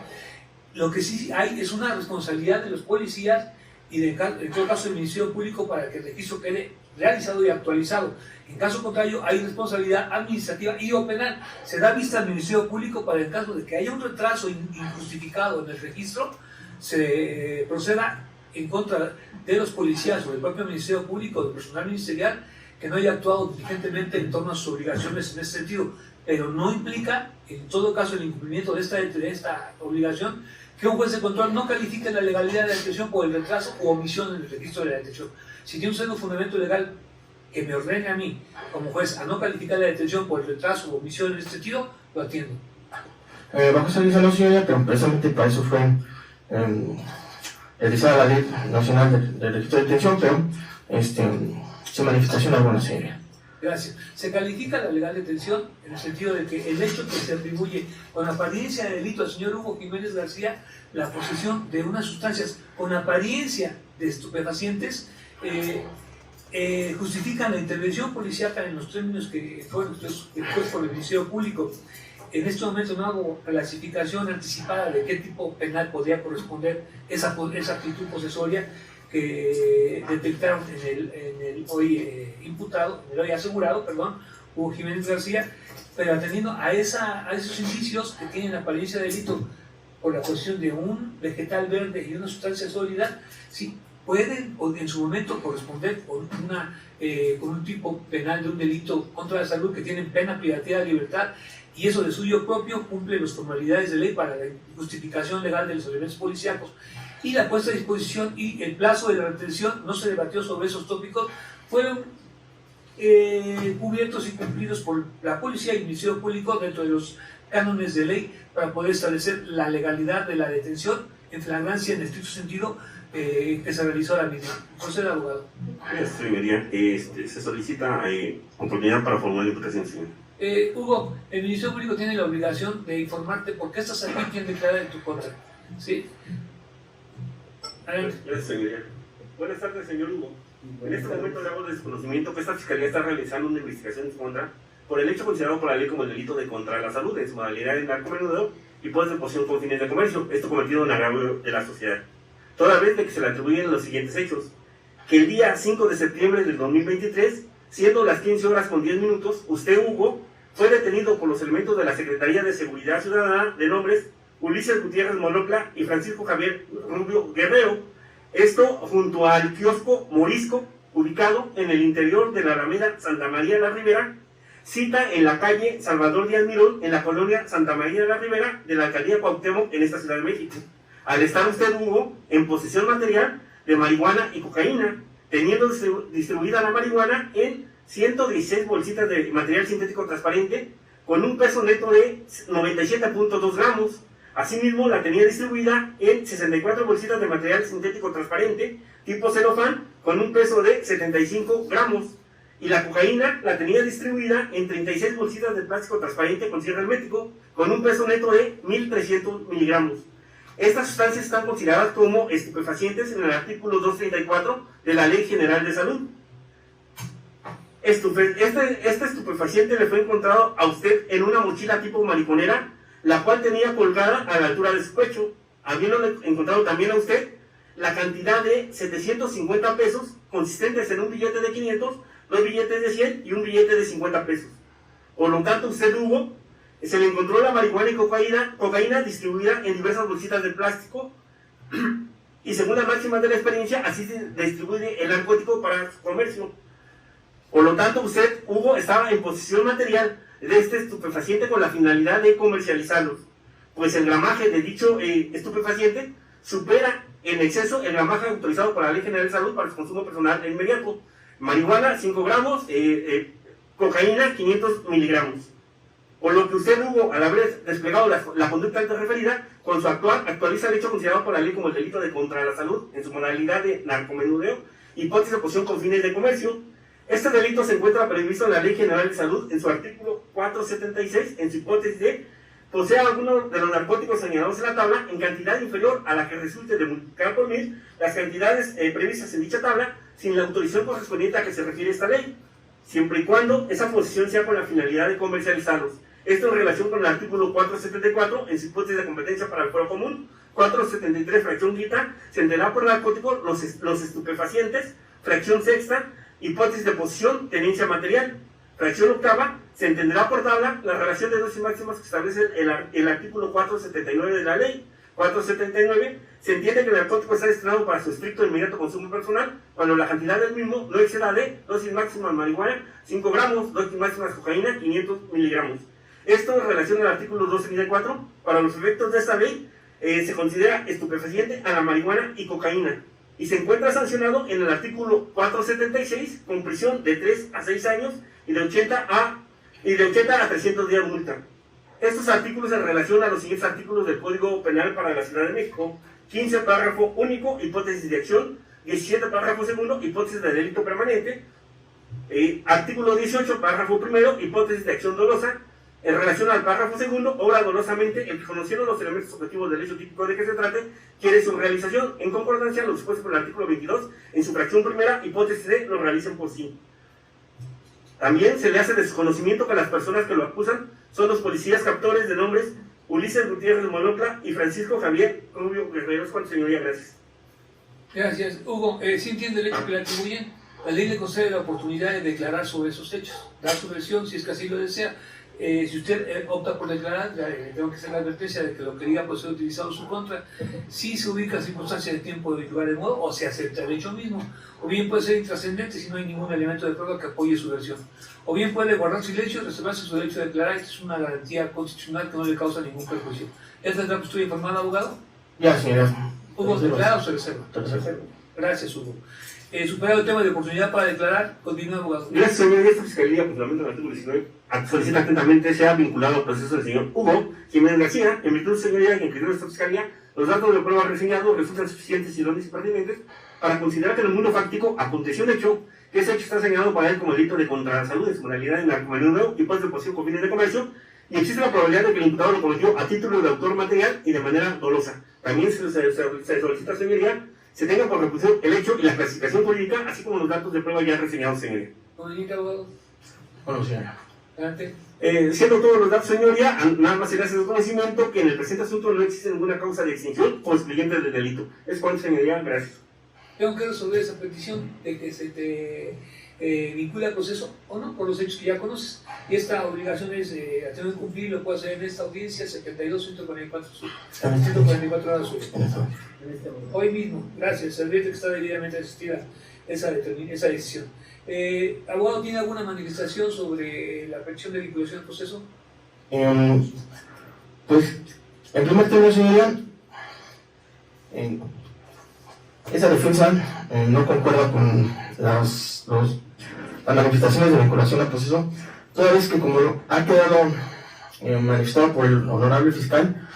Lo que sí hay es una responsabilidad de los policías y en todo caso del Ministerio Público para que el registro quede realizado y actualizado. En caso contrario, hay responsabilidad administrativa y o penal. Se da vista al Ministerio Público para el caso de que haya un retraso injustificado en el registro, se proceda en contra de los policías o del propio Ministerio Público, del personal ministerial, que no haya actuado diligentemente en torno a sus obligaciones en ese sentido. Pero no implica, en todo caso, el incumplimiento de esta obligación, que un juez de control no califique la legalidad de la detención por el retraso o omisión en el registro de la detención. Si tiene un fundamento legal que me ordene a mí, como juez, a no calificar la detención por el retraso o omisión en este sentido, lo atiendo. Bajo esa lista no, señoría, pero precisamente para eso fue realizada la Ley Nacional del Registro de Detención, pero sin manifestación alguna, señoría. Gracias. Se califica la legal detención en el sentido de que el hecho que se atribuye con apariencia de delito al señor Hugo Jiménez García, la posesión de unas sustancias con apariencia de estupefacientes, justifican la intervención policíaca en los términos que fueron después por el Ministerio Público. En este momento no hago clasificación anticipada de qué tipo penal podría corresponder esa actitud posesoria que detectaron en el hoy imputado, en el hoy asegurado, perdón, Hugo Jiménez García, pero atendiendo a esos indicios que tienen apariencia de delito por la posesión de un vegetal verde y una sustancia sólida, sí pueden en su momento corresponder con un tipo penal de un delito contra la salud que tienen pena privativa de libertad, y eso de suyo propio cumple las formalidades de ley para la justificación legal de los elementos policíacos. Y la puesta a disposición y el plazo de la retención no se debatió sobre esos tópicos, fueron cubiertos y cumplidos por la policía y el Ministerio Público dentro de los cánones de ley para poder establecer la legalidad de la detención en flagrancia en estricto sentido que se realizó la misma. Procede, abogado. Señoría, se solicita oportunidad para formular la imputación, señor. Hugo, el Ministerio Público tiene la obligación de informarte por qué estás aquí y quién declara en tu contra. ¿Sí? Gracias, señoría. Buenas tardes, señor Hugo. En este momento le hago desconocimiento que esta Fiscalía está realizando una investigación en su contra por el hecho considerado por la ley como el delito de contra la salud en su modalidad de narcomenudeo y de posesión con fines de comercio, esto cometido en agravio de la sociedad. Toda vez de que se le atribuyen los siguientes hechos: que el día 5 de septiembre del 2023, siendo las 15 horas con 10 minutos, usted, Hugo, fue detenido por los elementos de la Secretaría de Seguridad Ciudadana de nombres Ulises Gutiérrez Molocla y Francisco Javier Rubio Guerrero, esto junto al kiosco Morisco, ubicado en el interior de la Alameda Santa María de la Ribera, cita en la calle Salvador Díaz Mirón, en la colonia Santa María de la Ribera, de la alcaldía Cuauhtémoc, en esta Ciudad de México, al estar usted, Hugo, en posesión material de marihuana y cocaína, teniendo distribuida la marihuana en 116 bolsitas de material sintético transparente, con un peso neto de 97.2 gramos. Asimismo, la tenía distribuida en 64 bolsitas de material sintético transparente, tipo celofán, con un peso de 75 gramos. Y la cocaína la tenía distribuida en 36 bolsitas de plástico transparente con cierre hermético, con un peso neto de 1.300 miligramos. Estas sustancias están consideradas como estupefacientes en el artículo 234 de la Ley General de Salud. Este estupefaciente le fue encontrado a usted en una mochila tipo mariconera, la cual tenía colgada a la altura de su pecho. Habiéndole encontrado también a usted la cantidad de 750 pesos, consistentes en un billete de 500, 2 billetes de 100 y un billete de 50 pesos. Por lo tanto, usted, Hugo, se le encontró la marihuana y cocaína distribuida en diversas bolsitas de plástico, y según las máximas de la experiencia, así se distribuye el narcótico para su comercio. Por lo tanto, usted, Hugo, estaba en posesión material de este estupefaciente con la finalidad de comercializarlos, pues el gramaje de dicho estupefaciente supera en exceso el gramaje autorizado por la Ley General de Salud para su consumo personal e inmediato. Marihuana, 5 gramos, cocaína, 500 miligramos. Por lo que usted, Hugo, al haber desplegado la conducta antes referida, con su actualiza el hecho considerado por la ley como el delito de contra la salud en su modalidad de narcomenudeo, hipótesis de posesión con fines de comercio. Este delito se encuentra previsto en la Ley General de Salud en su artículo 476, en su hipótesis de posea alguno de los narcóticos señalados en la tabla en cantidad inferior a la que resulte de multiplicar por 1000 las cantidades previstas en dicha tabla, sin la autorización correspondiente a que se refiere esta ley, siempre y cuando esa posesión sea con la finalidad de comercializarlos. Esto en relación con el artículo 474, en su hipótesis de competencia para el fuero común. 473, fracción quinta, se entenderá por narcóticos los estupefacientes. Fracción sexta, hipótesis de posesión, tenencia material. Fracción octava, se entenderá por tabla la relación de dosis máximas que establece el artículo 479 de la ley. 479, se entiende que el narcótico está destinado para su estricto e inmediato consumo personal cuando la cantidad del mismo no exceda de dosis máximas marihuana, 5 gramos, dosis máximas cocaína, 500 miligramos. Esto en relación al artículo 274, para los efectos de esta ley, se considera estupefaciente a la marihuana y cocaína, y se encuentra sancionado en el artículo 476 con prisión de 3 a 6 años y de 80 a 300 días de multa. Estos artículos en relación a los siguientes artículos del Código Penal para la Ciudad de México: 15, párrafo único, hipótesis de acción; 17, párrafo segundo, hipótesis de delito permanente; artículo 18, párrafo primero, hipótesis de acción dolosa; En relación al párrafo segundo, obra dolosamente el que conocieron los elementos objetivos del hecho típico de que se trate, quiere su realización en concordancia a lo dispuesto por el artículo 22, en su fracción primera, hipótesis de lo realicen por sí. También se le hace desconocimiento que las personas que lo acusan son los policías captores de nombres Ulises Gutiérrez Molocla y Francisco Javier Rubio Guerrero. Es cuanto, señoría, gracias. Gracias. Hugo, ¿sí entiende el hecho que le atribuyen? La ley le concede la oportunidad de declarar sobre esos hechos, dar su versión si es que así lo desea. Si usted opta por declarar, tengo que hacer la advertencia de que lo que diga puede ser utilizado en su contra. Si se ubica circunstancias de tiempo de lugar de modo, o se acepta el hecho mismo, o bien puede ser intrascendente si no hay ningún elemento de prueba que apoye su versión, o bien puede guardar silencio y reservarse su derecho de declarar. Esta es una garantía constitucional que no le causa ningún perjuicio. ¿Ya tendrá usted informado, abogado? Ya, señora. ¿Hugo declara o se reserva? Gracias, Hugo. Superado el tema de oportunidad para declarar, continúa, abogado. Gracias, señoría. Esta fiscalía, por fundamento del artículo 19, solicita atentamente sea vinculado al proceso del señor Hugo Jiménez García. En virtud, señoría, en criterio de esta fiscalía, los datos de prueba reseñados resultan suficientes, idóneos y pertinentes para considerar que en el mundo fáctico aconteció un hecho, que ese hecho está señalado para él como delito de contra la salud, de su modalidad en narcomenudeo y pues de posesión con fines de comercio, y existe la probabilidad de que el imputado lo cometió a título de autor material y de manera dolosa. También se solicita, señoría, se tenga por reposición el hecho y la clasificación jurídica, así como los datos de prueba ya reseñados, señoría. Comunica, abogado. Bueno, señora. Adelante. Siendo todos los datos, señoría, nada más se le hace desconocimiento que en el presente asunto no existe ninguna causa de extinción o excluyente del delito. Es cuanto, señoría, gracias. Tengo que resolver esa petición de que se te vincule al proceso o no, por los hechos que ya conoces. Y esta obligación es a tener que cumplir, lo puedo hacer en esta audiencia 72-144 horas sur. Hoy mismo, gracias. Se advierte que está debidamente asistida esa decisión. ¿Abogado tiene alguna manifestación sobre la petición de vinculación al proceso? Pues, en primer término, señoría, esa defensa no concuerda con las manifestaciones de vinculación al proceso, toda vez que, como ha quedado manifestado por el honorable fiscal,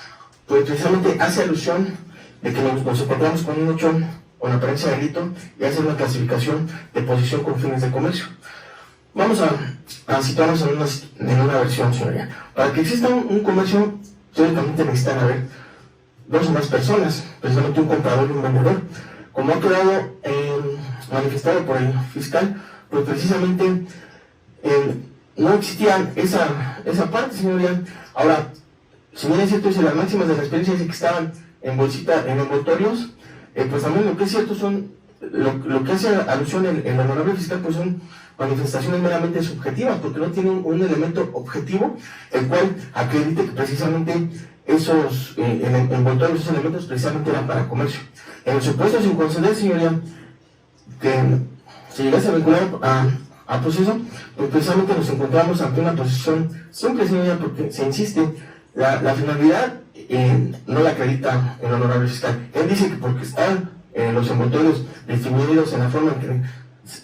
pues precisamente hace alusión de que nos encontramos con un hecho con apariencia de delito y hace una clasificación de posición con fines de comercio. Vamos a situarnos en una versión, señoría. Para que exista un comercio, teóricamente necesitan haber dos o más personas, precisamente un comprador y un vendedor. Como ha quedado manifestado por el fiscal, pues precisamente no existía esa parte, señoría. Ahora, si bien es cierto, si las máximas de la experiencia dice que estaban en bolsita, en envoltorios, pues también lo que es cierto son, lo que hace alusión el honorable fiscal, pues son manifestaciones meramente subjetivas, porque no tienen un elemento objetivo, el cual acredite que precisamente esos envoltorios, esos elementos precisamente eran para comercio. En el supuesto sin conceder, señoría, que se llegase a vincular a proceso, pues precisamente nos encontramos ante una posición simple, señoría, porque se insiste, la finalidad no la acredita el honorable fiscal. Él dice que porque están los envoltorios definidos en la forma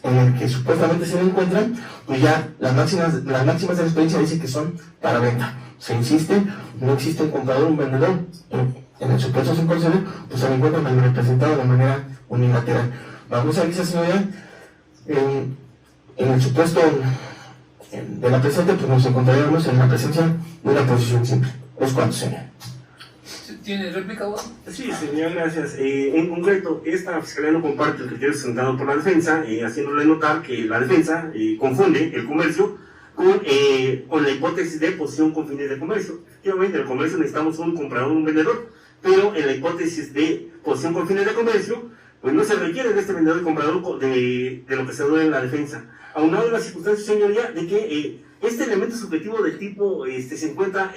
en la que supuestamente se encuentran, pues ya las máximas de la experiencia dicen que son para venta. Se insiste, no existe un comprador o un vendedor. En el supuesto sin conceder, pues se encuentra representado de manera unilateral. Vamos a ver, señoría, en el supuesto de la presente, pues nos encontraríamos en la presencia de una posición simple. ¿Es cuánto, señor? ¿Tiene réplica, abogado? Sí, señor, gracias. En concreto, esta fiscalía no comparte el criterio presentado por la defensa, haciéndole notar que la defensa confunde el comercio con la hipótesis de posición con fines de comercio. Efectivamente, en el comercio necesitamos un comprador o un vendedor, pero en la hipótesis de posición con fines de comercio, pues no se requiere de este vendedor y comprador de lo que se da en la defensa. Aunado a la circunstancia, señoría, de que este elemento subjetivo del tipo se encuentra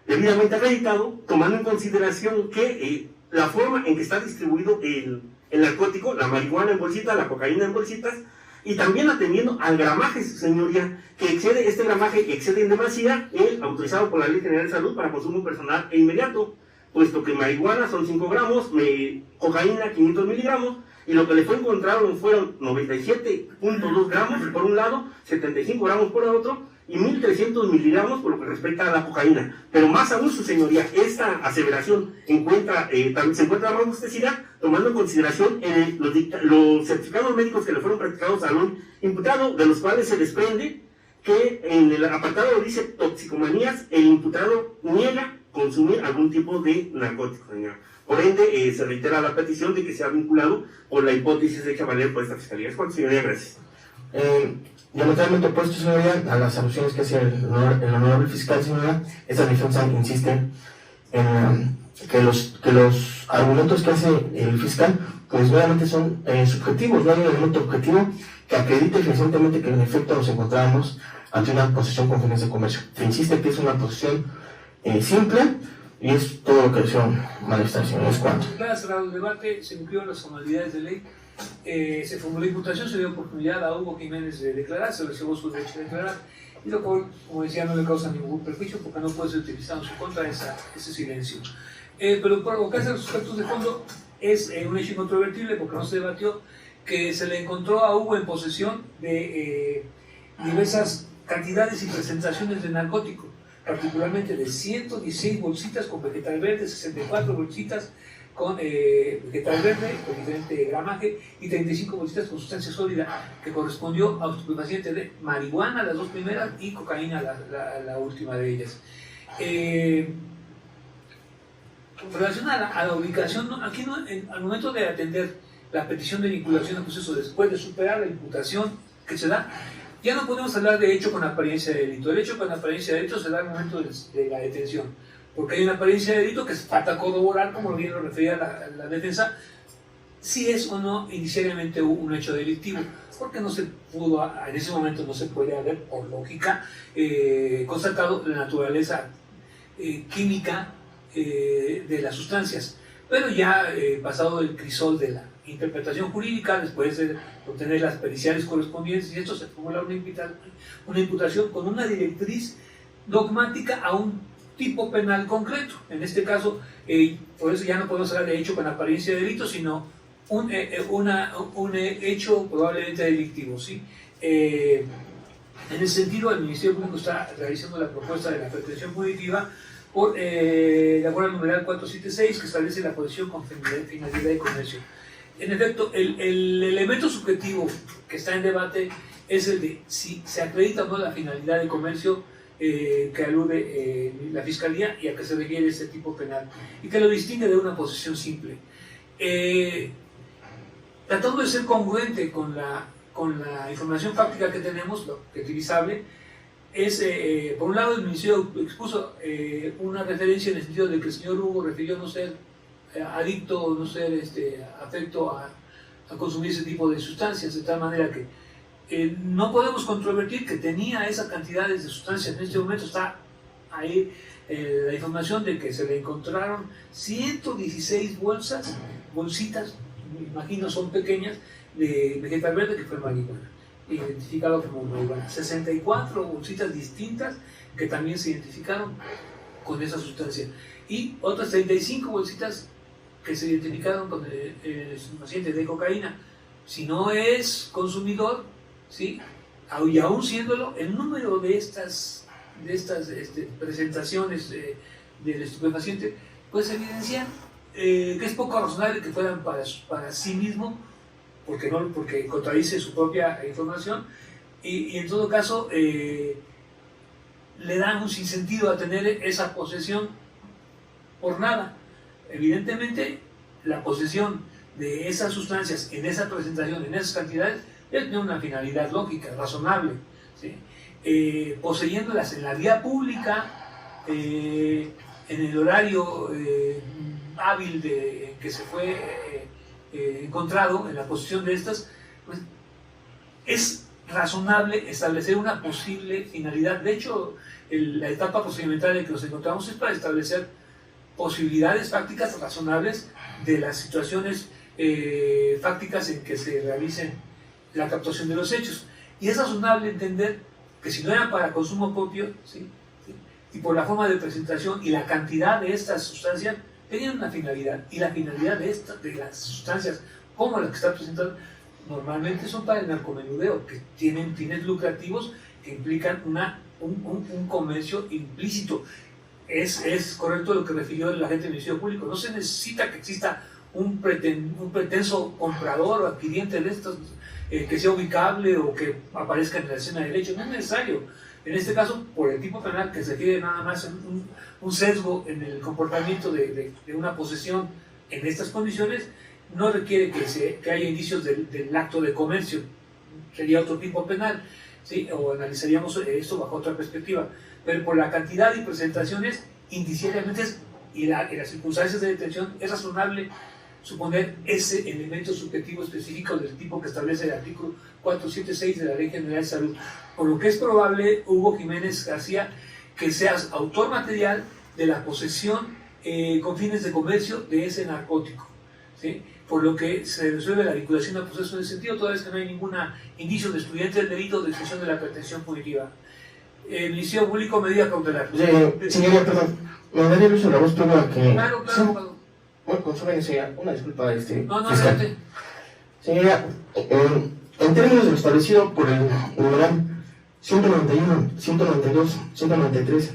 debidamente acreditado, tomando en consideración que la forma en que está distribuido el narcótico, la marihuana en bolsitas, la cocaína en bolsitas, y también atendiendo al gramaje, señoría, que este gramaje excede en demasía el autorizado por la Ley General de Salud para consumo personal e inmediato, puesto que marihuana son 5 gramos, cocaína 500 miligramos, y lo que le fue encontrado fueron 97.2 gramos por un lado, 75 gramos por el otro, y 1.300 miligramos por lo que respecta a la cocaína. Pero más aún, su señoría, esta aseveración se encuentra robustecida tomando en consideración los certificados médicos que le fueron practicados al imputado, de los cuales se desprende que en el apartado dice toxicomanías, el imputado niega consumir algún tipo de narcótico, señor. Por ende, se reitera la petición de que sea vinculado con la hipótesis hecha valer por esta fiscalía. Es cuanto, señoría, gracias. Diametralmente opuesto, señoría, a las alusiones que hace el honorable fiscal, señoría. Esta defensa insiste en que los argumentos que hace el fiscal, pues realmente son subjetivos, no hay un elemento objetivo que acredite fehacientemente que en efecto nos encontramos ante una posesión con fines de comercio. Se insiste que es una posesión simple y es todo lo que deseo manifestar, señor. Es cuanto. Cerrado el debate, se cumplieron las formalidades de ley, se formuló la imputación, se dio oportunidad a Hugo Jiménez de declarar, se reservó su derecho de declarar, y lo cual, como decía, no le causa ningún perjuicio porque no puede ser utilizado en su contra ese silencio. Pero por lo que hace a los aspectos de fondo, es un hecho incontrovertible porque no se debatió que se le encontró a Hugo en posesión de diversas cantidades y presentaciones de narcótico, particularmente de 116 bolsitas con vegetal verde, 64 bolsitas con vegetal verde con diferente gramaje y 35 bolsitas con sustancia sólida, que correspondió a estupefacientes de marihuana, las dos primeras, y cocaína, la última de ellas. En relación a la ubicación, aquí al momento de atender la petición de vinculación al proceso después de superar la imputación que se da, ya no podemos hablar de hecho con apariencia de delito. El hecho con apariencia de delito se da al momento de la detención, porque hay una apariencia de delito que falta corroborar, como bien lo refería la defensa, si es o no inicialmente un hecho delictivo, porque no se pudo, en ese momento no se puede haber, por lógica, constatado la naturaleza química de las sustancias. Pero ya pasado el crisol de la interpretación jurídica, después de obtener las periciales correspondientes, y esto se formula una imputación con una directriz dogmática a un tipo penal concreto. En este caso, por eso ya no podemos hablar de hecho con apariencia de delito, sino un hecho probablemente delictivo, ¿sí? En ese sentido, el Ministerio Público está realizando la propuesta de la pretensión punitiva de acuerdo al numeral 476, que establece la posesión con finalidad de comercio. En efecto, el elemento subjetivo que está en debate es el de si se acredita o no la finalidad de comercio que alude la Fiscalía y a que se requiere este tipo penal, y que lo distingue de una posesión simple. Tratando de ser congruente con la información fáctica que tenemos, lo objetivizable, es, por un lado, el Ministerio expuso una referencia en el sentido de que el señor Hugo refirió no ser adicto, no ser afecto a consumir ese tipo de sustancias, de tal manera que no podemos controvertir que tenía esas cantidades de sustancias. En este momento está ahí la información de que se le encontraron 116 bolsitas, me imagino son pequeñas, de vegetal verde, que fue marihuana, identificado como marihuana, 64 bolsitas distintas que también se identificaron con esa sustancia, y otras 35 bolsitas que se identificaron con el paciente de cocaína. Si no es consumidor, ¿sí?, y aún siéndolo, el número de estas presentaciones del estupefaciente pues evidencian que es poco razonable que fueran para sí mismo, porque contradice su propia información, y en todo caso le dan un sinsentido a tener esa posesión por nada. Evidentemente, la posesión de esas sustancias en esa presentación, en esas cantidades, tiene una finalidad lógica, razonable, ¿sí? Poseyéndolas en la vía pública, en el horario hábil que se fue encontrado en la posesión de estas, pues, es razonable establecer una posible finalidad. De hecho, la etapa procedimental en que nos encontramos es para establecer posibilidades fácticas razonables de las situaciones fácticas en que se realicen la captación de los hechos. Y es razonable entender que si no era para consumo propio, ¿sí?, y por la forma de presentación y la cantidad de estas sustancias, tenían una finalidad, y la finalidad de las sustancias como las que están presentando normalmente son para el narcomenudeo, que tienen fines lucrativos que implican un comercio implícito. Es correcto lo que refirió el agente del Ministerio Público, no se necesita que exista un pretenso comprador o adquiriente de estos que sea ubicable o que aparezca en la escena del hecho. No es necesario. En este caso, por el tipo penal, que se refiere nada más a un sesgo en el comportamiento de una posesión en estas condiciones, no requiere que haya indicios del acto de comercio. Sería otro tipo penal, ¿sí? O analizaríamos esto bajo otra perspectiva. Pero por la cantidad de presentaciones indiciariamente y las circunstancias de detención, es razonable suponer ese elemento subjetivo específico del tipo que establece el artículo 476 de la Ley General de Salud. Por lo que es probable, Hugo Jiménez García, que seas autor material de la posesión con fines de comercio de ese narcótico, ¿sí? Por lo que se resuelve la vinculación al proceso en ese sentido, toda vez que no hay ningún indicio de excluyente del delito de extinción de la pretensión punitiva. El Ministerio Público, medida cautelar. Señoría, perdón, me daría el uso de la voz para que... Claro. Bueno, con su señoría, una disculpa, No, fiscal. adelante. Señoría, en términos de lo establecido por el numeral 191, 192, 193,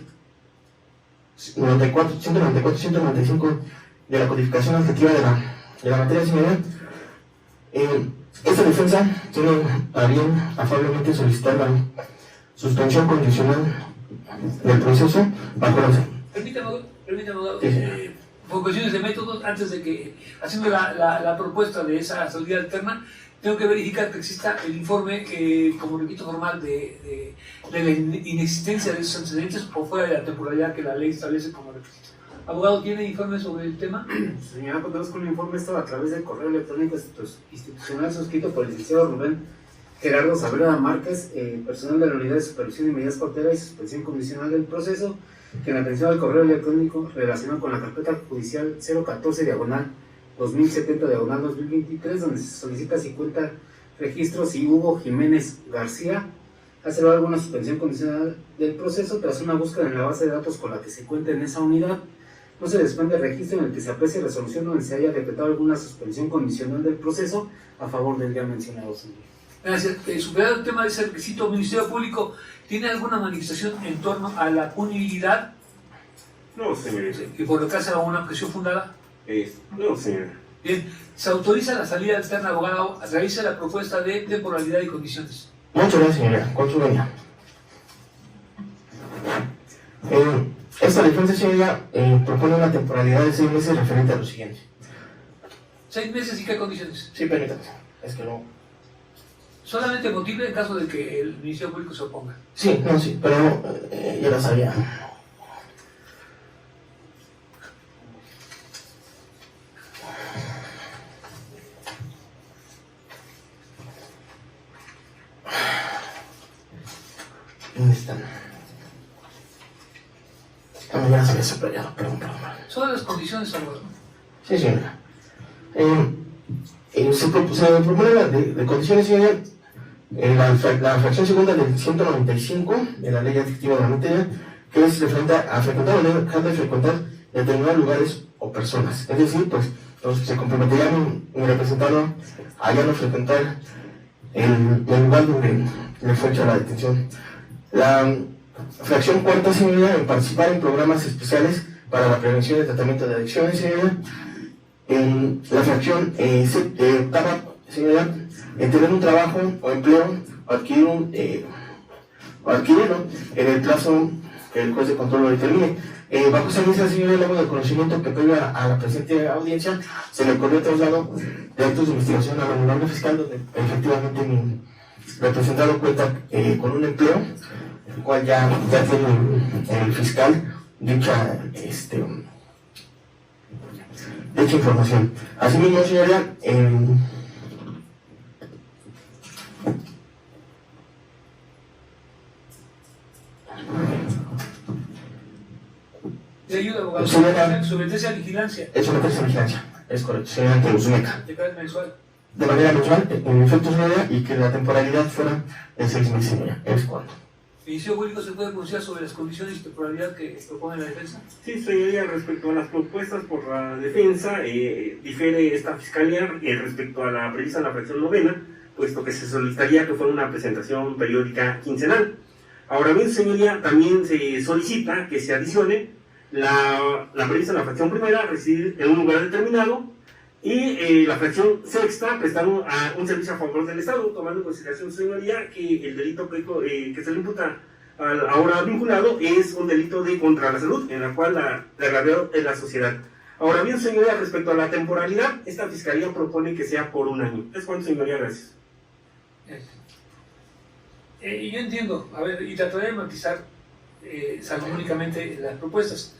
94, 194, 195 de la codificación objetiva de la materia, señoría, esta defensa tiene a bien afablemente solicitar la suspensión condicional del proceso bajo la... Permítame, Sí. por cuestiones de métodos, antes de que, haciendo la propuesta de esa salida alterna, tengo que verificar que exista el informe como requisito formal de la inexistencia de esos antecedentes o fuera de la temporalidad que la ley establece como requisito. Abogado, ¿tiene informe sobre el tema? Señora, contamos con un informe esto a través del correo electrónico institucional suscrito por el licenciado Rubén Gerardo Saavedra Márquez, personal de la Unidad de Supervisión y Medidas Cautelares y Suspensión Condicional del Proceso, que en atención al correo electrónico relacionado con la carpeta judicial 014-2070-2023, donde se solicita si cuenta registro si Hugo Jiménez García ha celebrado alguna suspensión condicional del proceso tras una búsqueda en la base de datos con la que se cuenta en esa unidad. No se desprende el registro en el que se aprecie resolución donde se haya decretado alguna suspensión condicional del proceso a favor del ya mencionado, señor. Gracias. Superado el tema de ese requisito, Ministerio Público, ¿tiene alguna manifestación en torno a la punibilidad? No, señorita. Y por lo que hace una objeción fundada. No, señora. Bien, se autoriza la salida externa, abogado, realiza la propuesta de temporalidad y condiciones. Muchas gracias, señoría. Con su venia. Esta defensa, señoría, propone una temporalidad de 6 meses referente a lo siguiente. 6 meses y qué condiciones. Sí, permítame. Es que no... Solamente motivo en caso de que el Ministerio Público se oponga. Sí, no, sí, pero ya la sabía. ¿Dónde están? Ah, ya las había subrayado, perdón. Son las condiciones, abogado. Sí, señora. Se propone de condiciones, señora, la fracción segunda del 195 de la ley adictiva de la materia, que es referente a frecuentar o dejar de frecuentar determinados lugares o personas. Es decir, pues, los que se comprometerían mi representado a ya no frecuentar el lugar donde le fue hecha la detención. La fracción cuarta, señora, en participar en programas especiales para la prevención y tratamiento de adicciones, señora. La fracción octava, señora, en tener un trabajo o empleo o adquirirlo en el plazo que el juez de control lo determine. Bajo esa misma, señora, luego del conocimiento que previo a la presente audiencia se le ocurrió traslado de actos de investigación al honorable fiscal, donde efectivamente mi representado cuenta con un empleo, el cual ya tiene el fiscal dicha información. Asimismo, señoría, Le ayuda, abogado. Señora, Someterse a vigilancia. es someterse a vigilancia, es correcto, señora, ante Usumeca. De carácter mensual. De manera mensual, en efecto, señora, y que la temporalidad fuera de 6 meses, señora. ¿Es cuánto? ¿El Ministerio Público se puede pronunciar sobre las condiciones y temporalidad que propone la defensa? Sí, señoría, respecto a las propuestas por la defensa, difiere esta fiscalía respecto a la prevista en la fracción novena, puesto que se solicitaría que fuera una presentación periódica quincenal. Ahora bien, señoría, también se solicita que se adicione la prevista en la fracción primera, residir en un lugar determinado, Y la fracción sexta, prestar un servicio a favor del Estado, tomando en consideración, señoría, que el delito que se le imputa al ahora vinculado es un delito de contra la salud, en la cual la agravió en la sociedad. Ahora bien, señoría, respecto a la temporalidad, esta fiscalía propone que sea por 1 año. ¿Es cuánto, señoría? Gracias. Yo entiendo, a ver, y trataré de matizar salomónicamente las propuestas.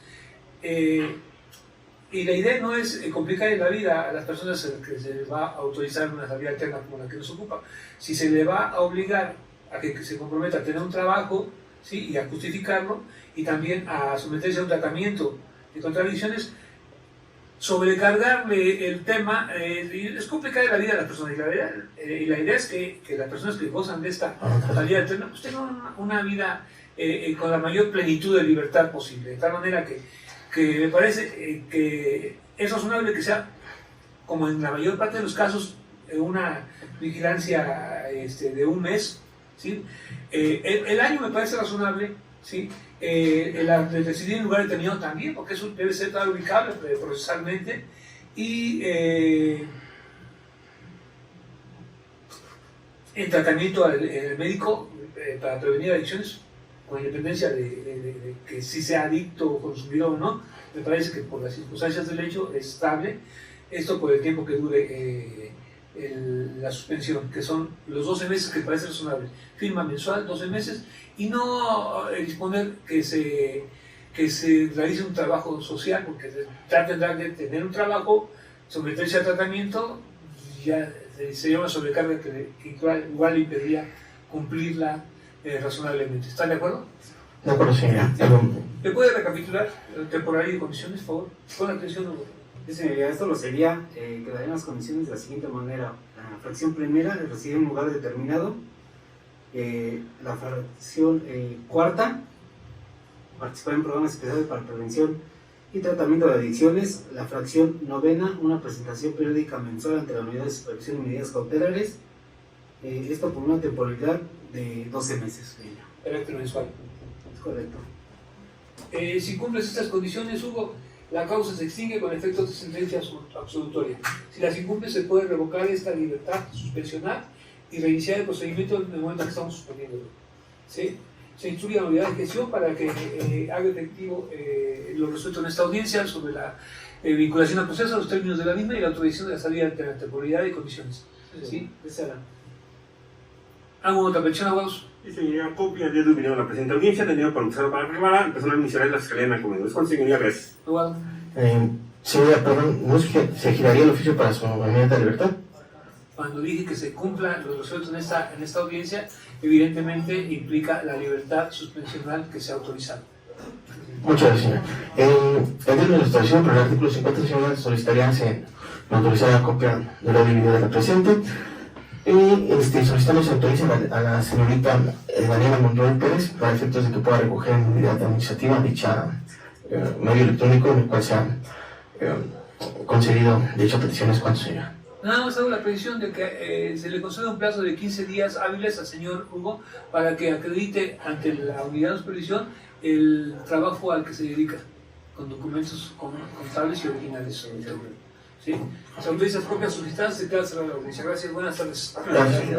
Y la idea no es complicar la vida a las personas a las que se les va a autorizar una salida alterna como la que nos ocupa. Si se le va a obligar a que se comprometa a tener un trabajo, ¿sí? Y a justificarlo, y también a someterse a un tratamiento de contradicciones, sobrecargarle el tema es complicar la vida a las personas. Y la idea es que las personas que gozan de esta salida alterna pues tengan una vida con la mayor plenitud de libertad posible, de tal manera que me parece que es razonable que sea, como en la mayor parte de los casos, una vigilancia de 1 mes, ¿sí? El año me parece razonable, ¿sí? El decidir en lugar determinado también, porque eso debe ser todo ubicable procesalmente, y el tratamiento el médico para prevenir adicciones, con independencia de que si sea adicto o consumidor o no, me parece que por las circunstancias del hecho es estable, esto por el tiempo que dure la suspensión, que son los 12 meses que parece razonable, firma mensual, 12 meses, y no disponer que se realice un trabajo social, porque tendrá de tener un trabajo, someterse al tratamiento, ya sería una sobrecarga que igual le impediría cumplirla razonablemente. ¿Están de acuerdo? De acuerdo, señora. ¿Me puede recapitular temporalidad y condiciones, por favor? Con atención, Hugo. Sí, señoría, esto lo sería, quedarían las condiciones de la siguiente manera. La fracción primera reside en un lugar determinado. La fracción cuarta, participar en programas especiales para prevención y tratamiento de adicciones. La fracción novena, una presentación periódica mensual ante la unidad de supervisión y medidas cautelares. Esto por una temporalidad de 12 meses. Carácter mensual. Es correcto. Si cumples estas condiciones, Hugo, la causa se extingue con efectos de sentencia absolutoria. Si las incumple, se puede revocar esta libertad, suspensionar y reiniciar el procedimiento en el momento en que estamos suspendiéndolo. ¿Sí? Se instruye a la unidad de gestión para que haga efectivo lo resuelto en esta audiencia sobre la vinculación al proceso, los términos de la misma y la autorización de la salida de la temporalidad y condiciones. ¿Sí? Esa era. ¿Alguna otra petición, abogados? Sí, señoría, copia de opinión de la presente audiencia, tenido por empezar para preparar, el personal inicial de la Fiscalía en el Comedor. Es con señoría, gracias. Abogado. Señora, perdón, ¿no es que se giraría el oficio para su movimiento de libertad? Cuando dije que se cumpla lo resuelto en esta audiencia, evidentemente implica la libertad suspensional que se ha autorizado. Muchas gracias, señora. En términos de la establecido por el artículo 50, señora, solicitaría se autorizar la copia de la dividida de la presente. Y solicitamos se autorice a la señorita Daniela Monroy Pérez para efectos de que pueda recoger en unidad administrativa dicha medio electrónico en el cual se ha concedido dicha petición. ¿Es cuánto, señora? Nada más hago la petición de que se le conceda un plazo de 15 días hábiles al señor Hugo para que acredite ante la unidad de supervisión el trabajo al que se dedica, con documentos contables y originales. ¿Sí? Se autorizan las copias solicitadas, se queda cerrada la audiencia. Gracias, buenas tardes. Gracias.